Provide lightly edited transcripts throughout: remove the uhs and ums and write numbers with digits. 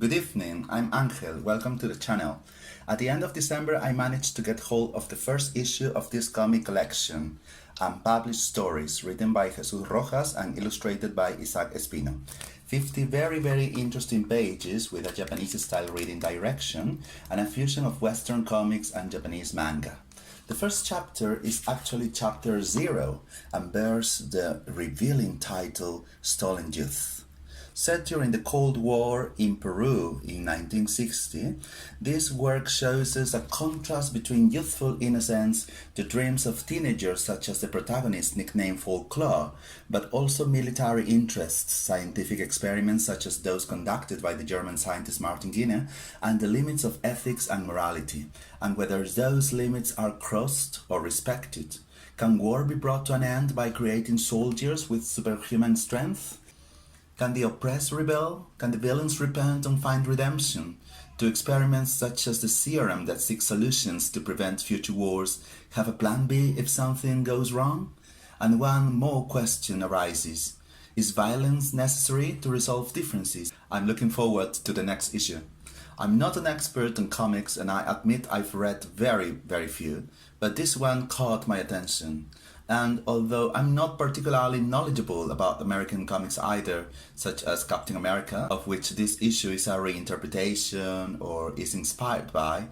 Good evening, I'm Angel, welcome to the channel. At the end of December I managed to get hold of the first issue of this comic collection, Unpublished Stories, written by José Rojas and illustrated by Espino. 50 very interesting pages with a Japanese style reading direction and a fusion of Western comics and Japanese manga. The first chapter is actually chapter 0 and bears the revealing title Stolen Youth. Set during the Cold War in Peru in 1960, this work shows us a contrast between youthful innocence, the dreams of teenagers such as the protagonist nicknamed Folklore, but also military interests, scientific experiments such as those conducted by the German scientist Martin Guinea, and the limits of ethics and morality, and whether those limits are crossed or respected. Can war be brought to an end by creating soldiers with superhuman strength? Can the oppressed rebel? Can the villains repent and find redemption? Do experiments such as the serum that seeks solutions to prevent future wars have a plan B if something goes wrong? And one more question arises. Is violence necessary to resolve differences? I'm looking forward to the next issue. I'm not an expert on comics and I admit I've read very few, but this one caught my attention. And although I'm not particularly knowledgeable about American comics either, such as Captain America, of which this issue is a reinterpretation or is inspired by,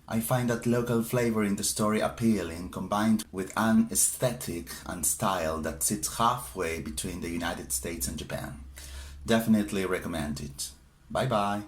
I find that local flavor in the story appealing, combined with an aesthetic and style that sits halfway between the United States and Japan. Definitely recommend it. Bye bye.